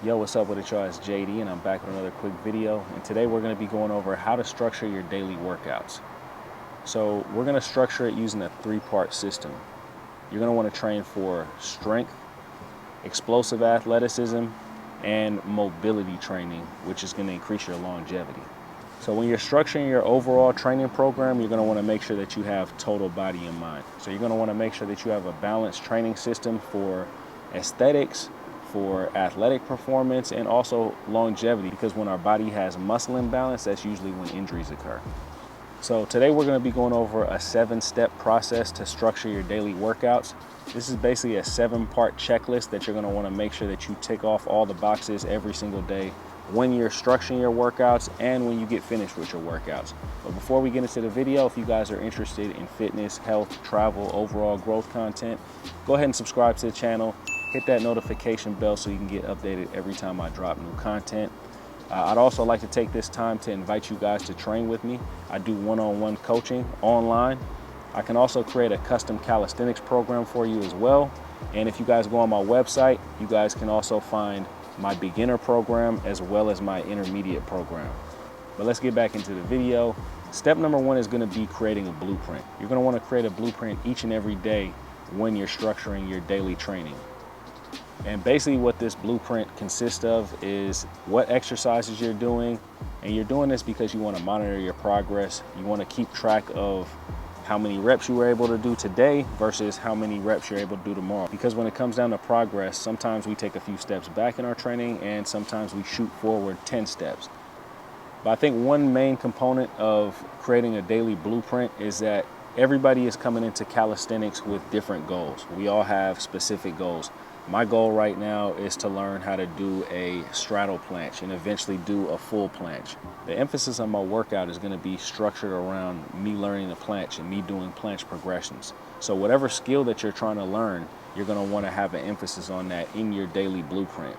Yo, what's up with it, y'all? It's JD and I'm back with another quick video. And today we're going to be going over how to structure your daily workouts. So we're going to structure it using a three-part system. You're going to want to train for strength, explosive athleticism, and mobility training, which is going to increase your longevity. So when you're structuring your overall training program, you're going to want to make sure that you have total body in mind. So you're going to want to make sure that you have a balanced training system for aesthetics, for athletic performance, and also longevity, because when our body has muscle imbalance, that's usually when injuries occur. So today we're going to be going over a 7-step process to structure your daily workouts. This is basically a 7-part checklist that you're going to want to make sure that you tick off all the boxes every single day when you're structuring your workouts and when you get finished with your workouts. But before we get into the video, if you guys are interested in fitness, health, travel, overall growth content, go ahead and subscribe to the channel. Hit that notification bell so you can get updated every time I drop new content. I'd also like to take this time to invite you guys to train with me. I do one-on-one coaching online. I can also create a custom calisthenics program for you as well. And if you guys go on my website, you guys can also find my beginner program as well as my intermediate program. But let's get back into the video. Step number 1 is going to be creating a blueprint. You're going to want to create a blueprint each and every day when you're structuring your daily training. And basically what this blueprint consists of is what exercises you're doing. And you're doing this because you want to monitor your progress. You want to keep track of how many reps you were able to do today versus how many reps you're able to do tomorrow. Because when it comes down to progress, sometimes we take a few steps back in our training and sometimes we shoot forward 10 steps. But I think one main component of creating a daily blueprint is that everybody is coming into calisthenics with different goals. We all have specific goals. My goal right now is to learn how to do a straddle planche and eventually do a full planche. The emphasis on my workout is going to be structured around me learning the planche and me doing planche progressions. So whatever skill that you're trying to learn, you're going to want to have an emphasis on that in your daily blueprint.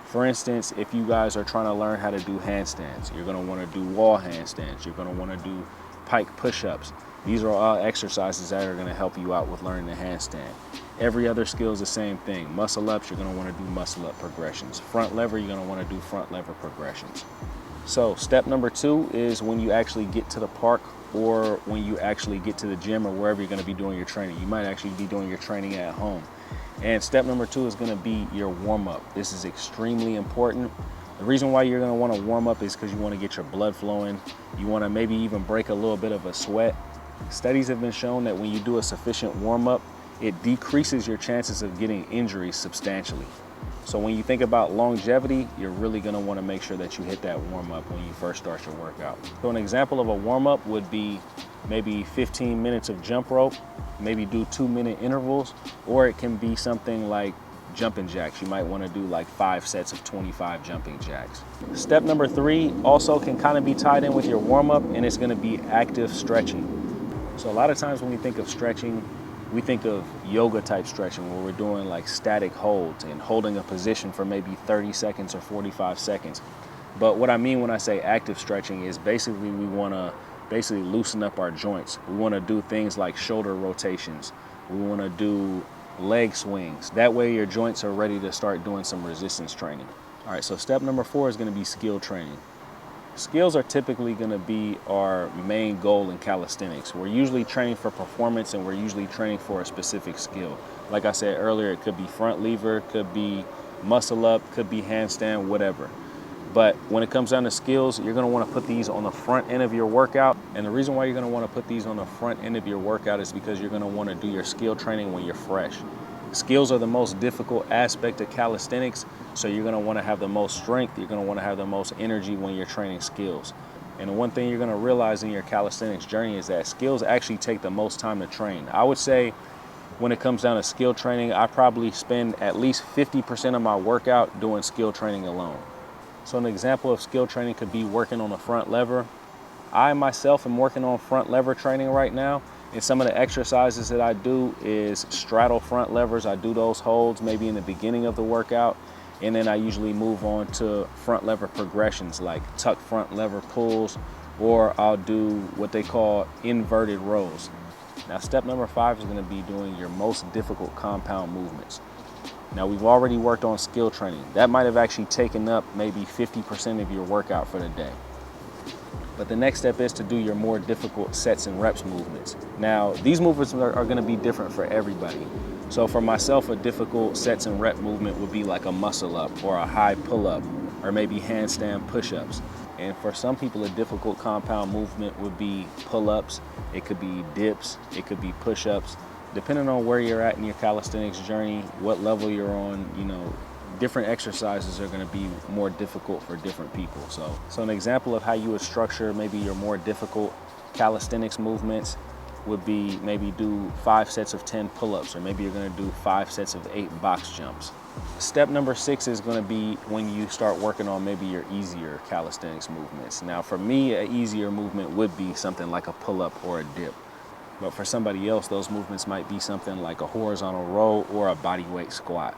For instance, if you guys are trying to learn how to do handstands, you're going to want to do wall handstands. You're going to want to do pike push-ups. These are all exercises that are going to help you out with learning the handstand. Every other skill is the same thing. Muscle ups, you're going to want to do muscle up progressions. Front lever, you're going to want to do front lever progressions. So step number 2 is when you actually get to the park or when you actually get to the gym or wherever you're going to be doing your training. You might actually be doing your training at home. And step number 2 is going to be your warm-up. This is extremely important. The reason why you're going to want to warm up is because you want to get your blood flowing. You want to maybe even break a little bit of a sweat. Studies have been shown that when you do a sufficient warm-up, it decreases your chances of getting injuries substantially. So when you think about longevity, you're really going to want to make sure that you hit that warm-up when you first start your workout. So an example of a warm-up would be maybe 15 minutes of jump rope, maybe do 2-minute intervals, or it can be something like jumping jacks. You might want to do like 5 sets of 25 jumping jacks. Step number 3 also can kind of be tied in with your warm-up, and it's going to be active stretching. So a lot of times when we think of stretching, we think of yoga type stretching where we're doing like static holds and holding a position for maybe 30 seconds or 45 seconds. But what I mean when I say active stretching is basically we want to loosen up our joints. We want to do things like shoulder rotations. We want to do leg swings. That way your joints are ready to start doing some resistance training. All right, so step number 4 is going to be skill training. Skills are typically going to be our main goal in calisthenics. We're usually training for performance and we're usually training for a specific skill. Like I said earlier, it could be front lever, could be muscle up, could be handstand, whatever. But when it comes down to skills, you're going to want to put these on the front end of your workout. And the reason why you're going to want to put these on the front end of your workout is because you're going to want to do your skill training when you're fresh. Skills are the most difficult aspect of calisthenics, so you're going to want to have the most strength, you're going to want to have the most energy when you're training skills. And the one thing you're going to realize in your calisthenics journey is that skills actually take the most time to train. I would say when it comes down to skill training, I probably spend at least 50% of my workout doing skill training alone. So an example of skill training could be working on a front lever. I myself am working on front lever training right now. And some of the exercises that I do is straddle front levers. I do those holds maybe in the beginning of the workout. And then I usually move on to front lever progressions like tuck front lever pulls, or I'll do what they call inverted rows. Now, step number 5 is going to be doing your most difficult compound movements. Now we've already worked on skill training. That might have actually taken up maybe 50% of your workout for the day. But the next step is to do your more difficult sets and reps movements. Now, these movements are gonna be different for everybody. So for myself, a difficult sets and rep movement would be like a muscle up or a high pull up or maybe handstand push-ups. And for some people, a difficult compound movement would be pull-ups. It could be dips, it could be push-ups. Depending on where you're at in your calisthenics journey, what level you're on, different exercises are going to be more difficult for different people. So an example of how you would structure maybe your more difficult calisthenics movements would be maybe do 5 sets of 10 pull-ups, or maybe you're going to do 5 sets of 8 box jumps. Step number 6 is going to be when you start working on maybe your easier calisthenics movements. Now for me, an easier movement would be something like a pull-up or a dip. But for somebody else, those movements might be something like a horizontal row or a bodyweight squat.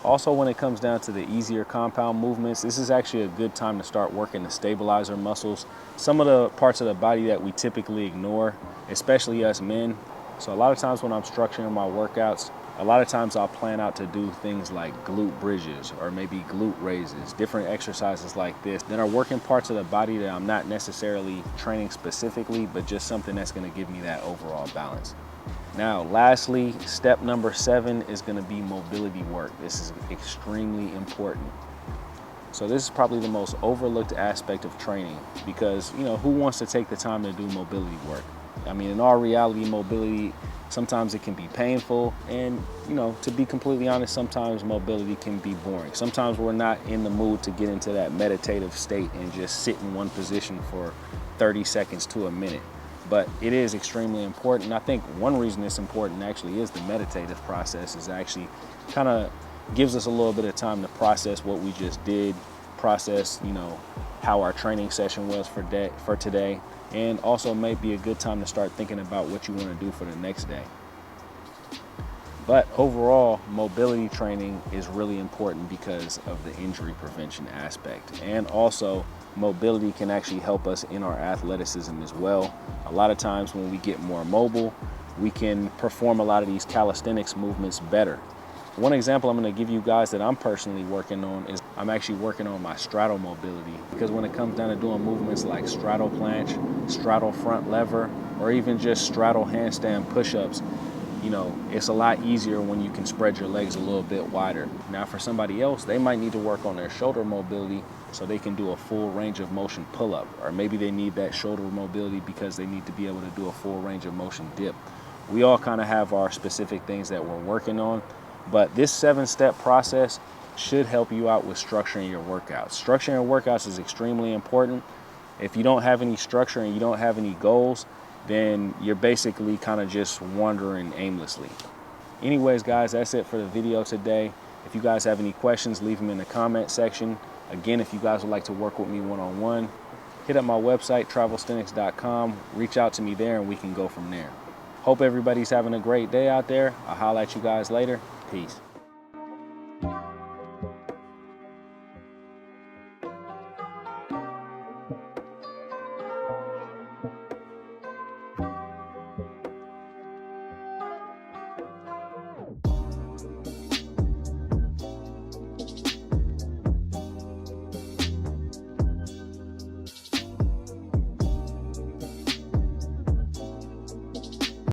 Also, when it comes down to the easier compound movements, this is actually a good time to start working the stabilizer muscles. Some of the parts of the body that we typically ignore, especially us men. So a lot of times when I'm structuring my workouts, a lot of times I'll plan out to do things like glute bridges or maybe glute raises, different exercises like this that are working parts of the body that I'm not necessarily training specifically, but just something that's going to give me that overall balance. Now, lastly, step number 7 is going to be mobility work. This is extremely important. So this is probably the most overlooked aspect of training because, who wants to take the time to do mobility work? I mean, in all reality, mobility, sometimes it can be painful, and to be completely honest, sometimes mobility can be boring. Sometimes we're not in the mood to get into that meditative state and just sit in one position for 30 seconds to a minute. But it is extremely important. I think one reason it's important actually is the meditative process is actually kind of gives us a little bit of time to process what we just did, process, how our training session was for today, and also may be a good time to start thinking about what you want to do for the next day. But overall, mobility training is really important because of the injury prevention aspect. And also, mobility can actually help us in our athleticism as well. A lot of times when we get more mobile, we can perform a lot of these calisthenics movements better. One example I'm going to give you guys that I'm personally working on is I'm actually working on my straddle mobility, because when it comes down to doing movements like straddle planche, straddle front lever, or even just straddle handstand push-ups, it's a lot easier when you can spread your legs a little bit wider. Now for somebody else, they might need to work on their shoulder mobility so they can do a full range of motion pull-up, or maybe they need that shoulder mobility because they need to be able to do a full range of motion dip. We all kind of have our specific things that we're working on, but this 7-step process should help you out with structuring your workouts. Structuring your workouts is extremely important. If you don't have any structure and you don't have any goals, then you're basically kind of just wandering aimlessly. Anyways, guys, that's it for the video today. If you guys have any questions, leave them in the comment section. Again, if you guys would like to work with me one-on-one, hit up my website, travelsthenix.com. Reach out to me there and we can go from there. Hope everybody's having a great day out there. I'll holler at you guys later. Peace.